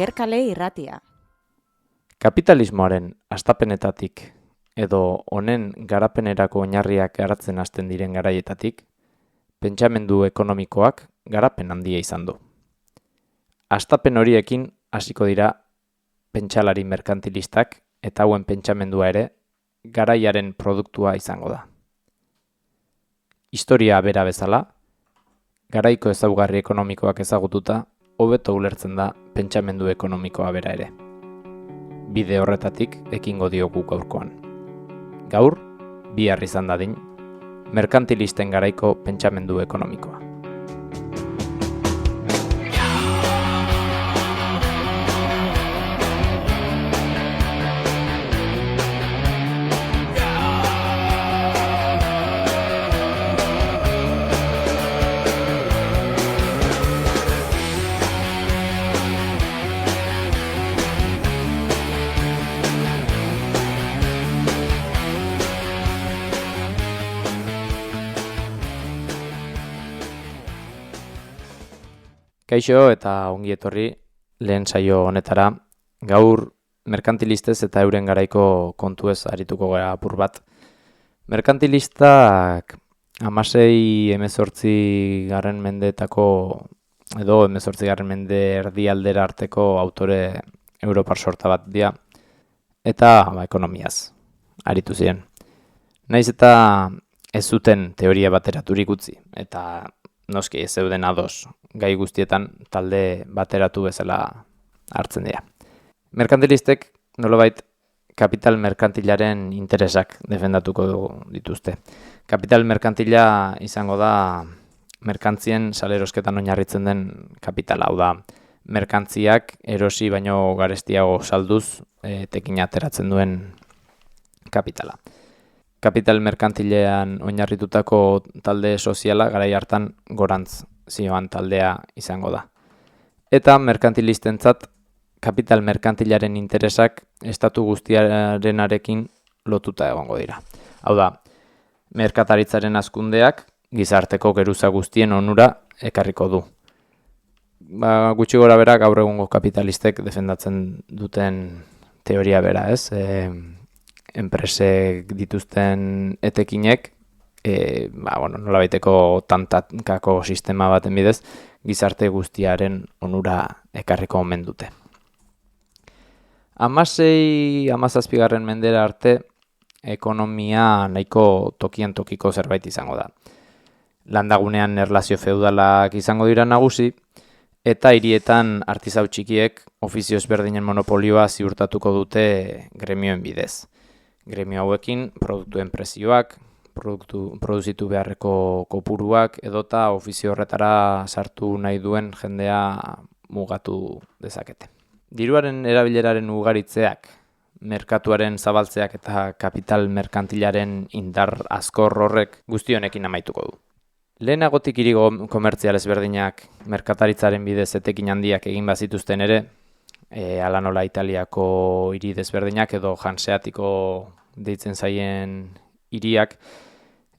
Okerkale irratia. Kapitalismoaren hastapenetatik edo honen garapenerako oinarriak garatzen hasten diren garaietatik, pentsamendu ekonomikoak garapen handia izan du. Hastapen horiekin hasiko dira pentsalari merkantilistak eta hauen pentsamendua ere garaiaren produktua izango da. Historia bera bezala, garaiko ezaugarri ekonomikoak ezagututa, hobeto ulertzen da pentsamendu ekonomikoa bera ere. Bide horretatik ekingo diogu gaurkoan. Gaur, bihar izan dadin, merkantilisten garaiko pentsamendu ekonomikoa. Kaixo eta ongi etorri lehen saio honetara, gaur merkantilistez eta euren garaiko kontuez arituko gara apur bat. Merkantilistak 16-18 garren mendetako edo 18 garren mende erdialdera arteko autore europar sorta bat dira eta ekonomiaz aritu ziren. Naiz eta ez zuten teoria bateraturik utzi eta noski ez zeuden ados gai guztietan talde bateratu bezala hartzen dira. Merkantilistek nolabait kapital merkantilaren interesak defendatuko dituzte. Kapital merkantila izango da merkantzien salerosketan oinarritzen den kapitala, hau da merkantziak erosi baino garestiago salduz tekina ateratzen duen kapitala. Kapital merkantilean oinarritutako talde soziala garai hartan gorantz zioan taldea izango da. Eta merkantilistentzat kapital merkantilaren interesak estatu guztiarenarekin lotuta egongo dira. Hau da, merkataritzaren hazkundeak gizarteko geruza guztien onura ekarriko du. Gutxi gora bera gaur egungo kapitalistek defendatzen duten teoria bera, ez? Enpresek dituzten etekinek, nolabaiteko tantakako sistema baten bidez, gizarte guztiaren onura ekarriko omen dute. 16-17 garren mendera arte, ekonomia nahiko tokian tokiko zerbait izango da. Landagunean erlazio feudalak izango dira nagusi, eta hirietan artisau txikiek ofizio ezberdinen monopolioa ziurtatuko dute gremioen bidez. Gremio hauekin produktuen prezioak, produzitu beharreko kopuruak edota ofizio horretara sartu nahi duen jendea mugatu dezakete. Diruaren erabileraren ugaritzeak, merkatuaren zabaltzeak eta kapital merkantilaren indar azkor horrek guzti honekin amaituko du. Lehenagotik hiri komertzial ezberdinak merkataritzaren bidez etekin handiak egin bazituzten ere, ala nola Italiako hiri desberdinak edo Hanseatiko deitzen zaien hiriak,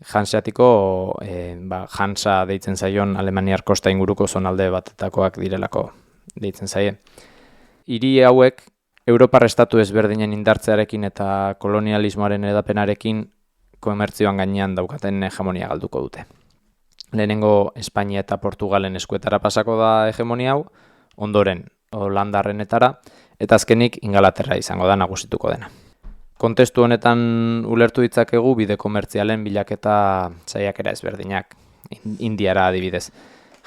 Hanseatiko Hansa deitzen zaion Alemaniar kosta inguruko zonalde batetakoak direlako deitzen zaie. Hiri hauek Europar estatu ezberdinen indartzearekin eta kolonialismoaren edapenarekin komertzioan gainean daukaten hegemonia galduko dute. Lehenengo Espainia eta Portugalen eskuetara pasako da hegemonia hau, ondoren Holandarrenetara, eta azkenik Ingalaterra izango da nagusituko dena. Kontestu honetan ulertu ditzakegu bide komertzialen bilaketa saiakera ezberdinak, Indiara adibidez.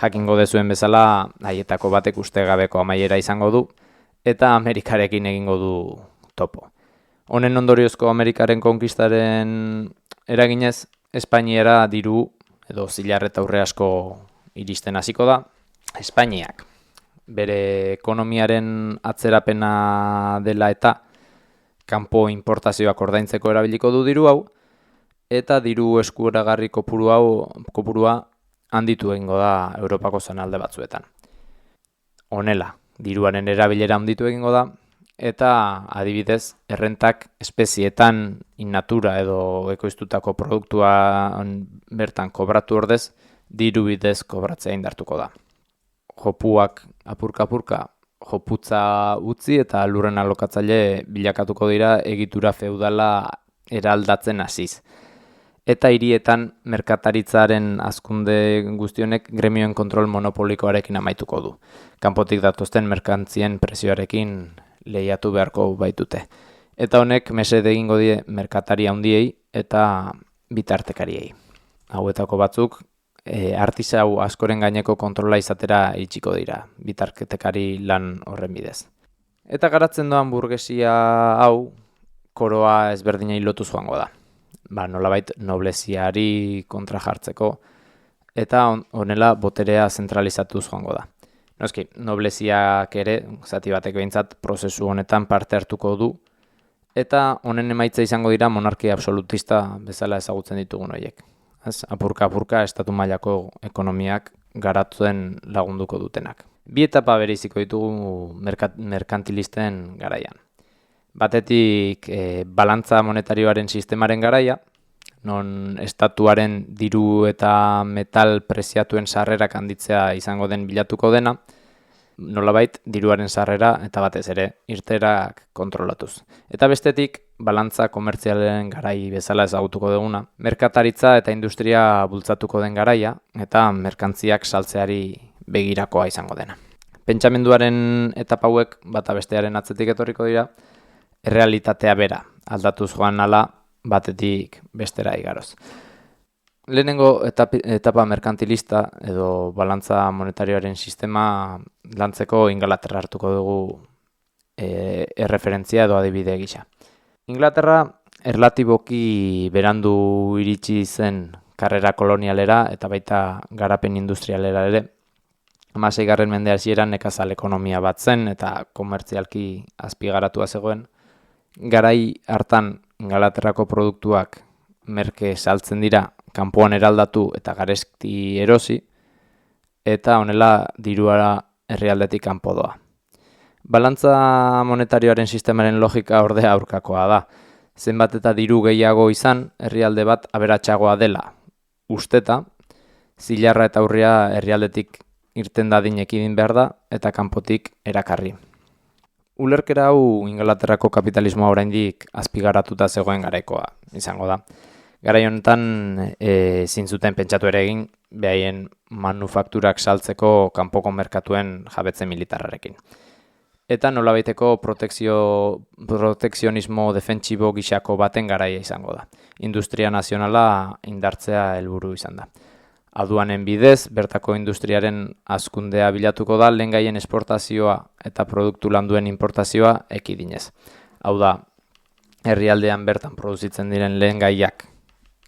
Jakingo dezuen bezala, haietako batek ustegabeko amaiera izango du, eta Amerikarekin egingo du topo. Honen ondoriozko Amerikaren konkistaren eraginez, Espainiara diru edo zilarreta aurre asko iristen hasiko da. Espainiak bere ekonomiaren atzerapena dela eta kanpo importazioak ordaintzeko erabiliko du diru hau, eta diru eskuragarri kopurua handitu egingo da Europako zonalde batzuetan. Honela, diruaren erabilera handitu egingo da, eta adibidez, errentak espezietan in natura edo ekoiztutako produktua bertan kobratu ordez, diru bidez kobratzea indartuko da. Jopuak apurka-apurka joputza utzi eta lurren alokatzaile bilakatuko dira egitura feudala eraldatzen hasiz. Eta hirietan merkataritzaren hazkunde guztionek gremioen kontrol monopolikoarekin amaituko du. Kanpotik datozten merkantzien prezioarekin lehiatu beharko baitute. Eta honek mesede egingo die merkatari handiei eta bitartekariei. Hauetako batzuk artisau askoren gaineko kontrola izatera iritsiko dira, bitartekari lan horren bidez. Eta garatzen doan burgesia hau koroa ezberdinei lotuz joango da. Nolabait nobleziari kontra jartzeko eta honela boterea zentralizatuz joango da. Noski, nobleziak ere, zati batek behintzat, prozesu honetan parte hartuko du eta honen emaitza izango dira monarkia absolutista bezala ezagutzen ditugun horiek. Apurka-apurka estatu mailako ekonomiak garatzen lagunduko dutenak. Bi etapa bereiziko ditugu merkantilisten garaian. Batetik balantza monetarioaren sistemaren garaia, non estatuaren diru eta metal preziatuen sarrerak handitzea izango den bilatuko dena, nolabait diruaren sarrera eta batez ere irteerak kontrolatuz. Eta bestetik, balantza komertzialen garai bezala ezagutuko duguna, merkataritza eta industria bultzatuko den garaia eta merkantziak saltzeari begirakoa izango dena. Pentsamenduaren etapa hauek bata bestearen atzetik etorriko dira, errealitatea bera, aldatuz joan ala batetik bestera igaroz. Lehenengo etapa merkantilista edo balantza monetarioaren sistema lantzeko Ingalaterra hartuko dugu erreferentzia edo adibide gisa. Inglaterra erlatiboki berandu iritsi zen karrera kolonialera eta baita garapen industrialera ere. 16. mende hasieran nekazal ekonomia bat zen eta komertzialki azpigaratua zegoen. Garai hartan Ingalaterrako produktuak merke saltzen dira kanpoan eraldatu eta garesti erosi eta honela diruara herrialdetik kanpo doa. Balantza monetarioaren sistemaren logika ordea aurkakoa da. Zenbat eta diru gehiago izan, herrialde bat aberatsagoa dela usteta, zilarra eta urria herrialdetik irten dadin ekidin behar da eta kanpotik erakarri. Ulerkera hau Ingalaterrako kapitalismoa oraindik azpigaratuta zegoen garaikoa izango da. Garai honetan ezin zuten pentsatu ere egin behaien manufakturak saltzeko kanpoko merkatuen jabetze militarrarekin. Eta nolabaiteko protekzionismo defentsibo gisako baten garaia izango da. Industria nazionala indartzea helburu izan da. Aduanen bidez, bertako industriaren hazkundea bilatuko da lehengaien esportazioa eta produktu landuen importazioa ekidinez. Hau da, herrialdean bertan produzitzen diren lehengaiak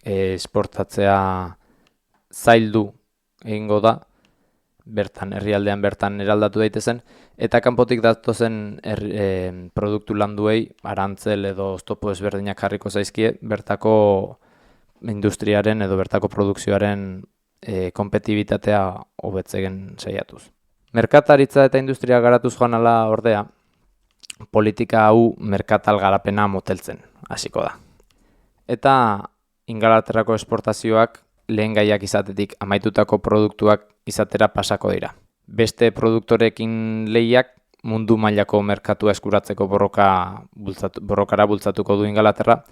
esportatzea zaildu egingo da, herrialdean bertan eraldatu daitezen, eta kanpotik datozen produktu landuei arantzel edo oztopo ezberdinak jarriko zaizkie bertako industriaren edo bertako produkzioaren konpetibitatea hobetzen saiatuz. Merkataritza eta industria garatuz joan ala ordea, politika hau merkatal garapena moteltzen hasiko da. Eta Ingalaterrako esportazioak lehengaiak izatetik amaitutako produktuak izatera pasako dira. Beste produktorekin lehiak mundu mailako merkatua eskuratzeko borrokara bultzatuko du Ingalaterra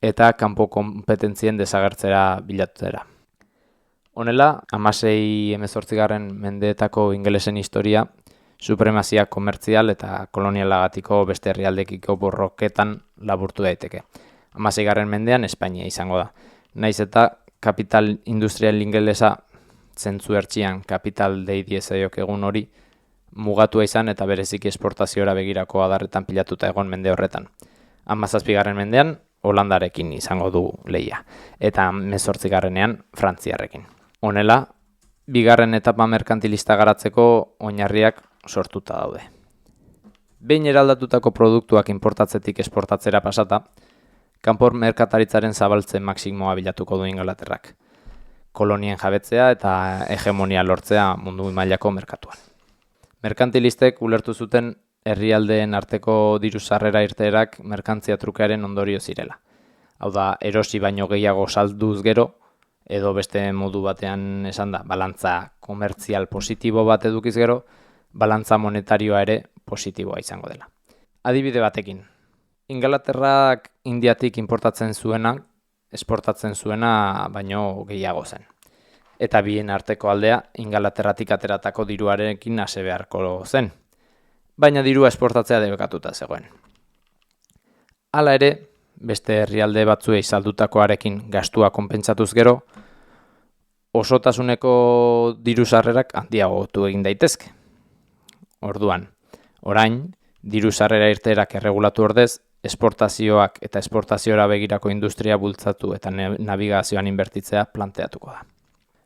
eta kanpo konpetentzien desagertzera bilatutera. Honela, 16-18 mendeetako ingelesen historia, supremazia komertzial eta kolonialagatiko beste herrialdekiko borroketan laburtu daiteke. 16. mendean Espainia izango da. Naiz eta kapital industrial ingelesa zentzu ertxian kapital deidiezaiok egun hori mugatua izan eta bereziki esportaziora begirako adarretan pilatuta egon mende horretan. 17. mendean Holandarekin izango du lehia eta 18. Frantziarrekin. Honela, bigarren etapa merkantilista garatzeko oinarriak sortuta daude. Behin eraldatutako produktuak importatzetik esportatzera pasata, kanpor merkataritzaren zabaltzen maksimoa bilatuko du Ingalaterrak. Kolonien jabetzea eta hegemonia lortzea mundu mailako merkatuan. Merkantilistek ulertu zuten herrialdeen arteko diru sarrera irteerak merkantzia trukearen ondorio zirela. Hau da, erosi baino gehiago salduz gero, edo beste modu batean esan da, balantza komertzial positibo bat edukiz gero, balantza monetarioa ere positiboa izango dela. Adibide batekin, Ingalaterrak Indiatik importatzen zuena, esportatzen zuena baino gehiago zen. Eta bien arteko aldea Ingalaterratik ateratako diruarekin hase beharko zen. Baina dirua esportatzea debekatuta zegoen. Hala ere, beste herrialde batzuei saldutakoarekin gastua konpentsatuz gero, osotasuneko diru sarrerak handiagotu egin daitezke. Orduan, orain, diru sarrera irteerak erregulatu ordez, esportazioak eta esportaziora begirako industria bultzatu eta navigazioan inbertitzea planteatuko da.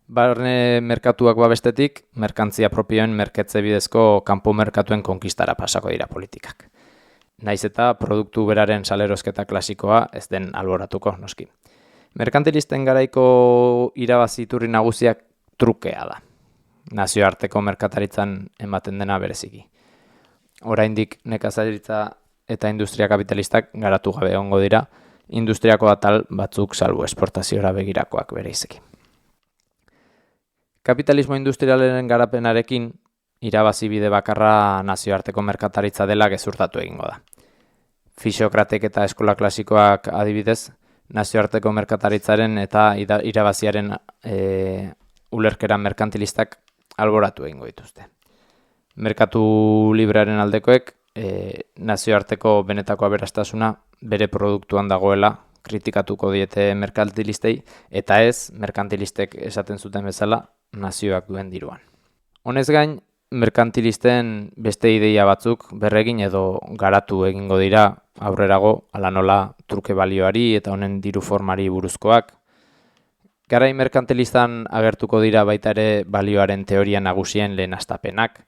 Barne merkatuak babestetik, merkantzia propioen merketze bidezko kanpo merkatuen konkistara pasako dira politikak. Naiz eta produktu beraren salerosketa klasikoa ez den alboratuko, noski. Merkantilisten garaiko irabaziturri nagusiak trukea da. Nazioarteko merkataritzan ematen dena bereziki. Oraindik nekazaritza eta industria kapitalistak garatu gabe egongo dira, industriako atal batzuk salbu esportaziora begirakoak bereizeki. Kapitalismo industrialaren garapenarekin, irabazi bide bakarra nazioarteko merkataritza dela gezurtatu egingo da. Fisiokratek eta eskola klasikoak adibidez, nazioarteko merkataritzaren eta irabaziaren ulerkera merkantilistak alboratu egingo dituzte. Merkatu librearen aldekoek, nazioarteko benetako aberastasuna bere produktuan dagoela kritikatuko diete merkantilistei, eta ez merkantilistek esaten zuten bezala nazioak duen diruan. Honez gain, merkantilisten beste ideia batzuk berregin edo garatu egingo dira aurrerago ala nola truke balioari eta honen diru formari buruzkoak. Garai merkantilistan agertuko dira baita ere balioaren teoria nagusien lehen hastapenak,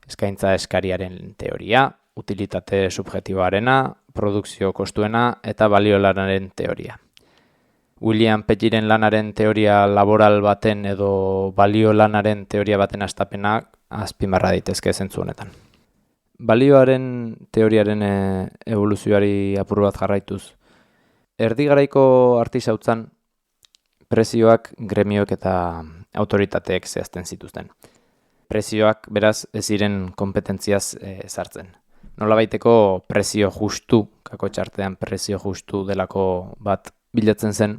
eskaintza eskariaren teoria, utilitate subjektiboarena, produkzio kostuena eta baliolanaren teoria. William Pettiren lanaren teoria laboral baten edo baliolanaren teoria baten hastapenak azpimarra daitezke zentzu honetan. Balioaren teoriaren evoluzioari apur bat jarraituz. Erdi garaiko artisautzan prezioak gremioek eta autoritateek zehazten zituzten. Prezioak beraz ez ziren kompetentziaz sartzen. Nolabaiteko prezio justu, kako txartean prezio justu delako bat bilatzen zen,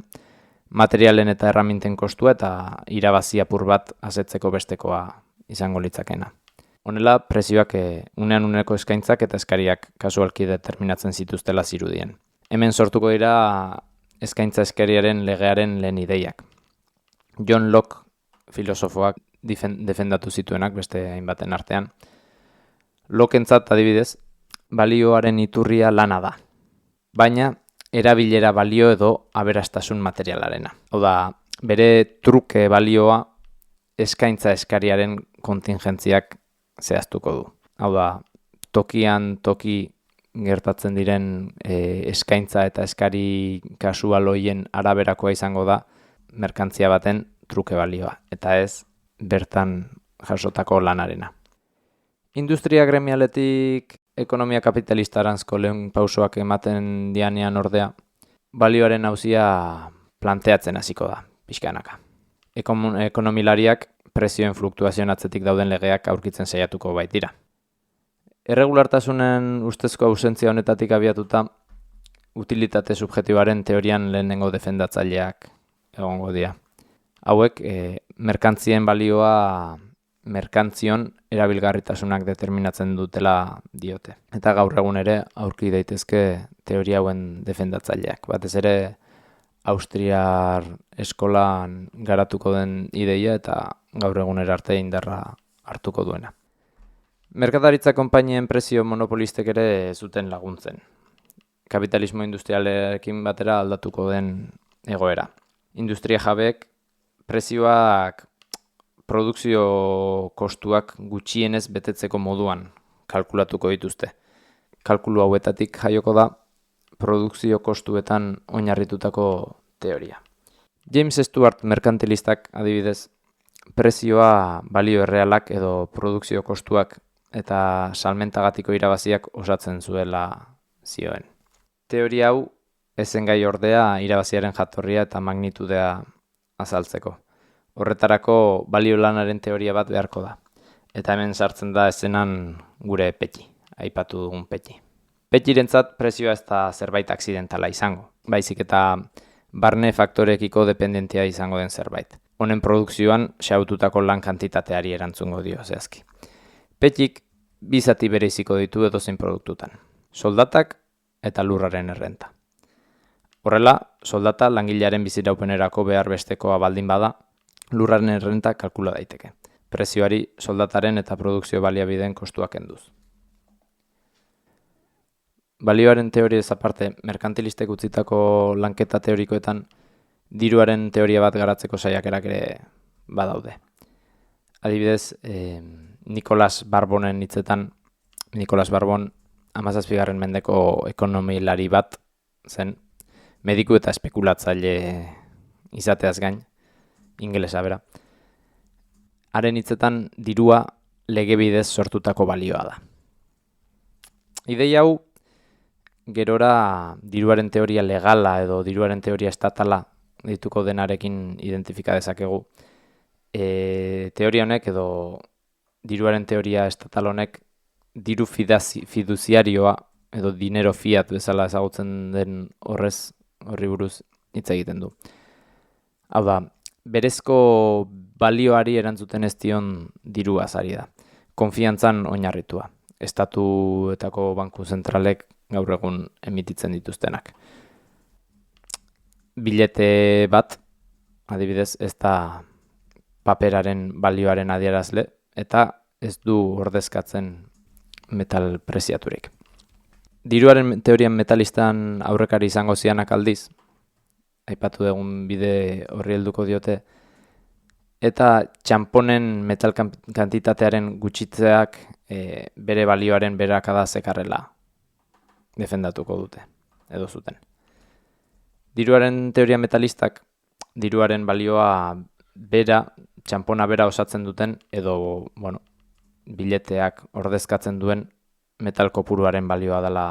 materialen eta erraminten kostua eta irabazi apur bat asetzeko bestekoa izango litzakena. Honela, prezioak unean uneko eskaintzak eta eskariak kasualki determinatzen zituztela zirudien. Hemen sortuko dira eskaintza eskariaren legearen lehen ideiak. John Locke filosofoak defendatu zituenak beste hainbaten artean. Lockentzat adibidez, balioaren iturria lana da, baina erabilera balio edo aberastasun materialarena. Hau da, bere truke balioa eskaintza eskariaren kontingentziak zehaztuko du. Hau da, tokian toki gertatzen diren eskaintza eta eskari kasual hoien araberakoa izango da merkantzia baten truke balioa, eta ez bertan jasotako lanarena. Industria gremialetik ekonomia kapitalistaranzko lehen pausoak ematen dianean ordea, balioaren auzia planteatzen hasiko da, pixkanaka. Ekonomilariak prezioen fluktuazioen atzetik dauden legeak aurkitzen saiatuko baitira. Erregulartasunen ustezko ausentzia honetatik abiatuta, utilitate subjektiboaren teorian lehenengo defendatzaileak egongo dira. Hauek, merkantzien balioa merkantzion erabilgarritasunak determinatzen dutela diote. Eta gaur egun ere aurki daitezke teoria hauen defendatzaileak. Batez ere Austriar eskolan garatuko den ideia eta gaur egunera arte indarra hartuko duena. Merkataritza konpainien prezio monopolistek ere zuten laguntzen. Kapitalismo industrialekin batera aldatuko den egoera. Industria jabeek prezioak produkzio kostuak gutxienez betetzeko moduan kalkulatuko dituzte. Kalkulu hauetatik jaioko da produkzio kostuetan oinarritutako teoria. James Stuart merkantilistak adibidez, prezioa balio errealak edo produkzio kostuak eta salmentagatiko irabaziak osatzen zuela zioen. Teoria hau ezen gai ordea irabaziaren jatorria eta magnitudea azaltzeko. Horretarako balio lanaren teoria bat beharko da. Eta hemen sartzen da ezenan gure Petty, aipatu dugun Petxi. Petxirentzat prezioa ez da zerbait aksidentala izango, baizik eta barne faktorekiko dependentia izango den zerbait. Honen produkzioan xaututako lan kantitateari erantzungo dio zehazki. Petxik bi zati bereiziko ditu edozein produktutan. Soldatak eta lurraren errenta. Horrela, soldata langilearen biziraupenerako behar bestekoa baldin bada, lurraren errenta kalkula daiteke. Prezioari soldataren eta produkzio baliabideen kostuak kenduz. Balioaren teoriez aparte, merkantilistek utzitako lanketa teorikoetan diruaren teoria bat garatzeko saiakerak ere badaude. Adibidez, Nicolas Barbonen hitzetan, Nicolas Barbon 17. mendeko ekonomilari bat zen, mediku eta espekulatzaile izateaz gain, ingelesa bera. Haren hitzetan dirua legebidez sortutako balioa da. Ideia hau gerora diruaren teoria legala edo diruaren teoria estatala dituko denarekin identifika dezakegu. Teoria honek edo diruaren teoria estatal honek diru fiduziarioa edo dinero fiat bezala ezagutzen den horri buruz hitz egiten du. Hau da, berezko balioari erantzuten ez dion dirua ari da. Konfiantzan oinarritua. Estatuetako banku zentralek gaur egun emititzen dituztenak. Bilete bat, adibidez, ez da paperaren balioaren adierazle eta ez du ordezkatzen metal preziaturik. Diruaren teorian metalistan aurrekari izango zianak aldiz, aipatu dugun bide horri helduko diote, eta txamponen metal kantitatearen gutxitzeak bere balioaren beherakada zekarrela defendatuko dute, edo zuten. Diruaren teoria metalistak, diruaren balioa bera, txampona bera osatzen duten, edo, bileteak ordezkatzen duen metal kopuruaren balioa dela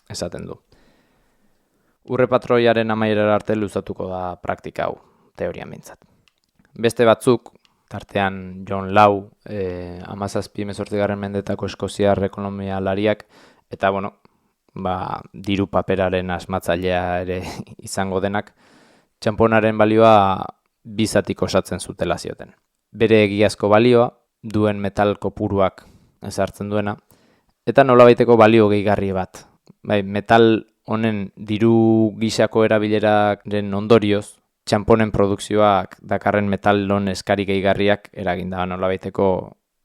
esaten du. Urre patroiaren amaierara arte luzatuko da praktika hau, teorian mintzat. Beste batzuk, tartean John Law, 17. mendetako eskoziar ekonomialariak, eta diru paperaren asmatzailea ere izango denak, txamponaren balioa bizatik osatzen zutela zioten. Bere egiazko balioa, duen metal kopuruak ezartzen duena, eta nolabaiteko balio gehigarri bat. Metal honen diru gisako erabileraren ondorioz, txamponen produkzioak dakarren metalon eskari gehigarriak eraginda nolabaiteko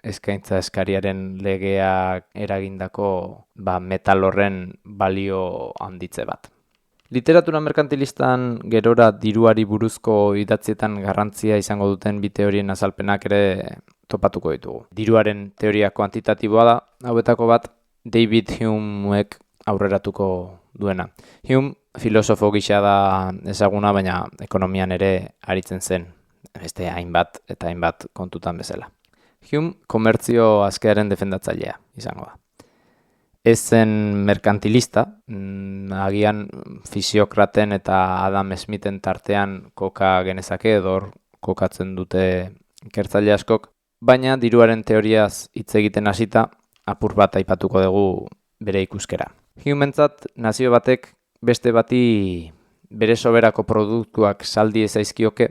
eskaintza eskariaren legeak eragindako metal horren balio handitze bat. Literatura merkantilistan gerora diruari buruzko idatzietan garrantzia izango duten bi teorien azalpenak ere topatuko ditugu. Diruaren teoria kuantitatiboa da, hauetako bat David Humeek aurreratuko duena. Hume filosofo gisa da ezaguna, baina ekonomian ere aritzen zen, beste hainbat eta hainbat kontutan bezala. Hume komertzio askearen defendatzailea izango da. Ez zen merkantilista, agian Fisiokraten eta Adam Smithen tartean koka genezake edo kokatzen dute ikertzaile askok, baina diruaren teoriaz hitz egiten hasita apur bat aipatuko dugu bere ikuskera. Humeentzat nazio batek beste bati bere soberako produktuak saldi ez zaizkioke,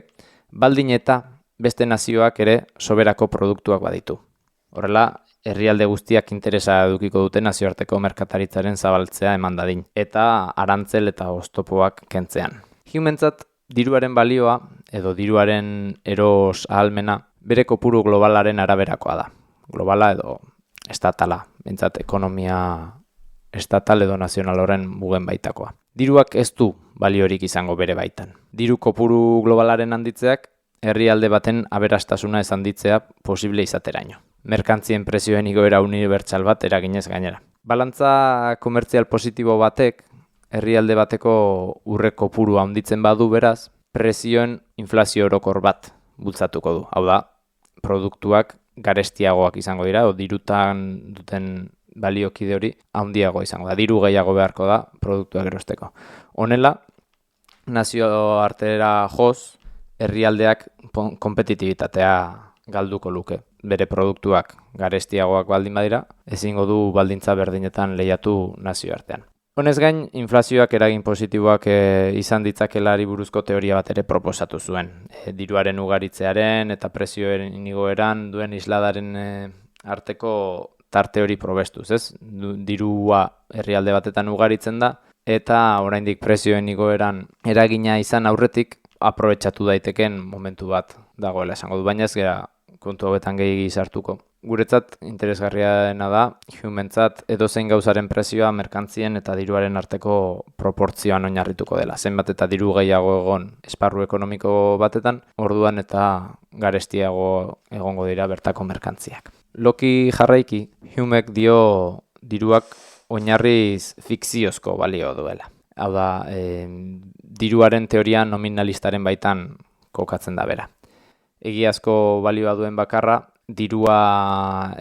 baldin eta beste nazioak ere soberako produktuak baditu. Horrela, herrialde guztiak interesa edukiko dute nazioarteko merkataritzaren zabaltzea eman dadin, eta arantzel eta oztopoak kentzean. Humeentzat diruaren balioa edo diruaren eros ahalmena bere kopuru globalaren araberakoa da. Globala edo estatala, bentsat ekonomia estatal edo nazional horren mugen baitakoa. Diruak ez du baliorik izango bere baitan. Diru kopuru globalaren handitzeak herrialde baten aberastasuna ez handitzea posible izateraino. Merkantzien prezioen igoera unibertsal bat eraginez gainera. Balantza komertzial positibo batek herrialde bateko urre kopuru handitzen badu beraz, prezioen inflazio orokor bat bultzatuko du. Hau da, produktuak garestiagoak izango dira, o dirutan duten baliokide hori handiago izango da. Diru gehiago beharko da produktuak erosteko. Honela, nazio artera joz, herrialdeak konpetitibitatea galduko luke. bere produktuak garestiagoak baldin badira, ezingo du baldintza berdinetan lehiatu nazioartean. Honez gain, inflazioak eragin positiboak izan ditzakelari buruzko teoria bat ere proposatu zuen. Diruaren ugaritzearen eta prezioen igoeran duen isladaren arteko tarte hori probestuz, ez? Dirua herrialde batetan ugaritzen da, eta oraindik prezioen igoeran eragina izan aurretik aprobetxatu daiteken momentu bat dagoela esango du, baina ez gera kontu hauetan gehiagi sartuko. Guretzat interesgarriena da, Humentzat edozein gauzaren prezioa merkantzien eta diruaren arteko proportzioan oinarrituko dela. Zenbat eta diru gehiago egon esparru ekonomiko batetan, orduan eta garestiago egongo dira bertako merkantziak. Loki jarraiki, Humek dio diruak oinarriz fikziozko balio duela. Hau da, diruaren teoria nominalistaren baitan kokatzen da bera. Egiazko balioa duen bakarra, dirua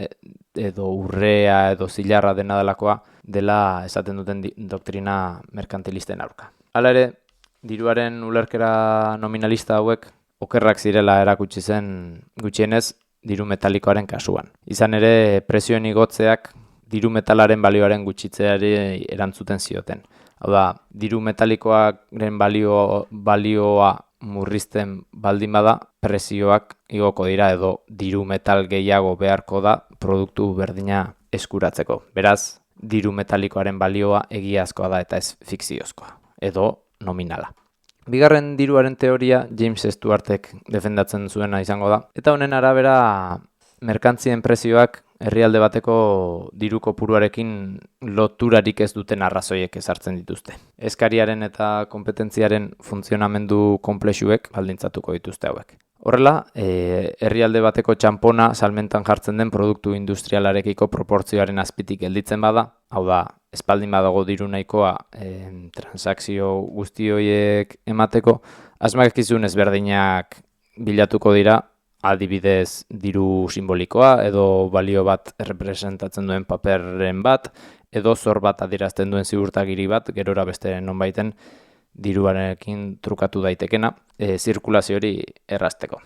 edo urrea edo zilarra dena delakoa dela esaten duten doktrina merkantilisten aurka. Hala ere, diruaren ulerkera nominalista hauek okerrak zirela erakutsi zen gutxienez diru metalikoaren kasuan. Izan ere, prezioen igotzeak diru metalaren balioaren gutxitzeari erantzuten zioten. Hau da, diru metalikoaren balioa murrizten baldin bada, prezioak igoko dira edo diru metal gehiago beharko da produktu berdina eskuratzeko. Beraz, diru metalikoaren balioa egiazkoa da eta ez fikziozkoa, edo nominala. Bigarren diruaren teoria James Stuartek defendatzen zuena izango da. Eta honen arabera, merkantzien prezioak herrialde bateko diru kopuruarekin loturarik ez duten arrazoiek ezartzen dituzte. Eskariaren eta konpetentziaren funtzionamendu konplexuek baldintzatuko dituzte hauek. Horrela, herrialde bateko txanpona salmentan jartzen den produktu industrialarekiko proportzioaren azpitik gelditzen bada, hau da, espaldin badago diru nahikoa transakzio guzti horiek emateko, asmakizun ezberdinak bilatuko dira, adibidez diru simbolikoa edo balio bat errepresentatzen duen paperren bat, edo zor bat adierazten duen ziurtagiri bat, gerora beste nonbaiten diruarekin trukatu daitekena, zirkulazio hori errazteko.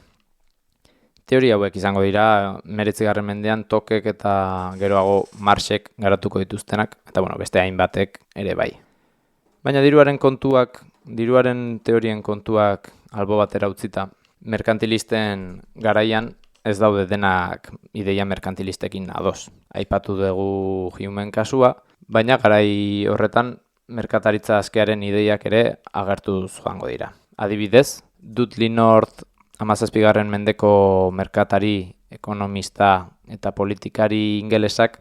Teoria hauek izango dira 19. mendean Tokek eta geroago Marxek garatuko dituztenak, eta beste hainbatek ere bai. Baina diruaren teorien kontuak albo batera utzita, merkantilisten garaian ez daude denak ideia merkantilistekin ados. Aipatu dugu Humen kasua, baina garai horretan merkataritza askearen ideiak ere agertuz joango dira. Adibidez, Dudley North 17. mendeko merkatari, ekonomista eta politikari ingelesak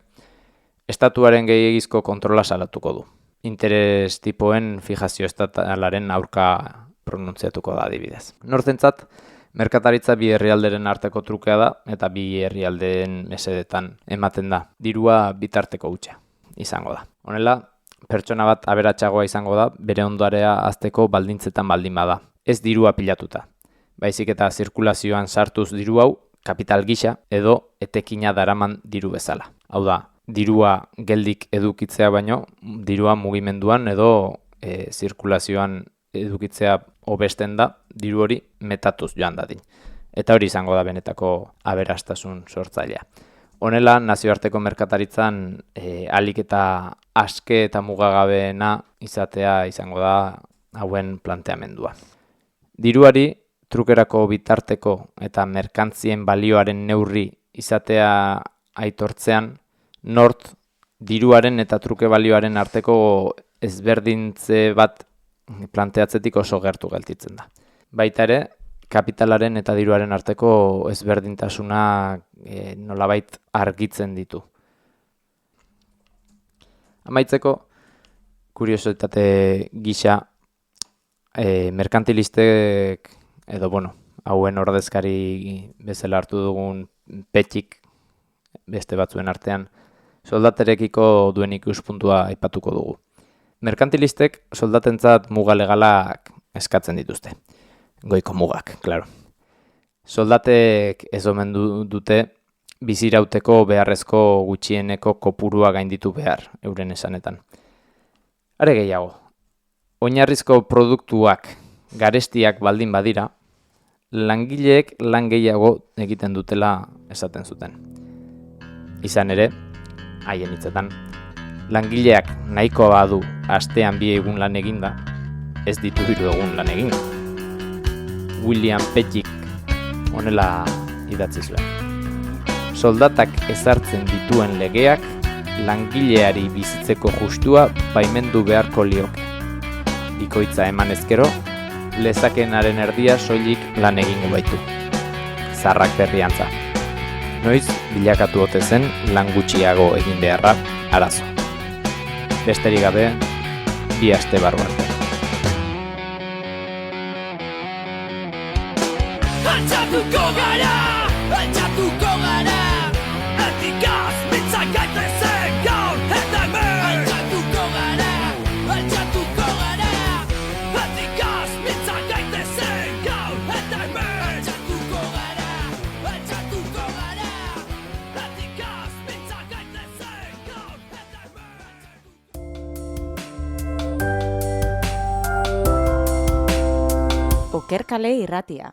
estatuaren gehiegizko kontrola salatuko du. Interes tipoen fijazio estatalaren aurka pronuntziatuko da adibidez. Northentzat, merkataritza bi herrialderen arteko trukea da eta bi herrialdeen mesedetan ematen da. Dirua bitarteko hutsa izango da. Honela, pertsona bat aberatsagoa izango da bere ondarea hazteko baldintzetan baldin bada. Ez dirua pilatuta. Baizik eta zirkulazioan sartuz diru hau kapital gisa edo etekina daraman diru bezala. Hau da, dirua geldik edukitzea baino, dirua mugimenduan edo zirkulazioan edukitzea hobesten da, diru hori metatuz joan dadin. Eta hori izango da benetako aberastasun sortzailea. Honela, nazioarteko merkataritzan ahalik eta aske eta mugagabeena izatea izango da hauen planteamendua. Diruari, trukerako bitarteko eta merkantzien balioaren neurri izatea aitortzean, North diruaren eta truke balioaren arteko ezberdintze bat planteatzetik oso gertu gelditzen da. Baita ere, kapitalaren eta diruaren arteko ezberdintasuna nolabait argitzen ditu. Amaitzeko, kuriosotate gisa, merkantilistek edo hauen ordezkari bezala hartu dugun Petxik beste batzuen artean soldaterekiko duen ikuspuntua aipatuko dugu. Merkantilistek soldatentzat muga legalak eskatzen dituzte. Goiko mugak, klaro. Soldatek ez omen dute bizirauteko beharrezko gutxieneko kopurua gainditu behar euren esanetan. Are gehiago, oinarrizko produktuak garestiak baldin badira, langileek lan gehiago egiten dutela esaten zuten. Izan ere, haien hitzetan, langileak nahiko badu astean 2 egun lan eginda, ez ditu 3 egun lan eginda. William Pettit honela idatzi zuen. Soldatak ezartzen dituen legeak langileari bizitzeko justua baimendu beharko lioke. Bikoitza eman ezkero, lezakenaren erdia soilik lan egingo baitu. Zarrak berriantza. Noiz bilakatu ote zen lan gutxiago egin beharra arazo. Besterik gabe, 2 aste barru arte. Altxatuko gara, etikaz mitzak gaitezen gaur eta hemen. Altxatuko gara, etikaz mitzak gaitezen gaur eta hemen. Altxatuko gara, etikaz mitzak gaitezen gaur eta hemen. Okerkale irratia.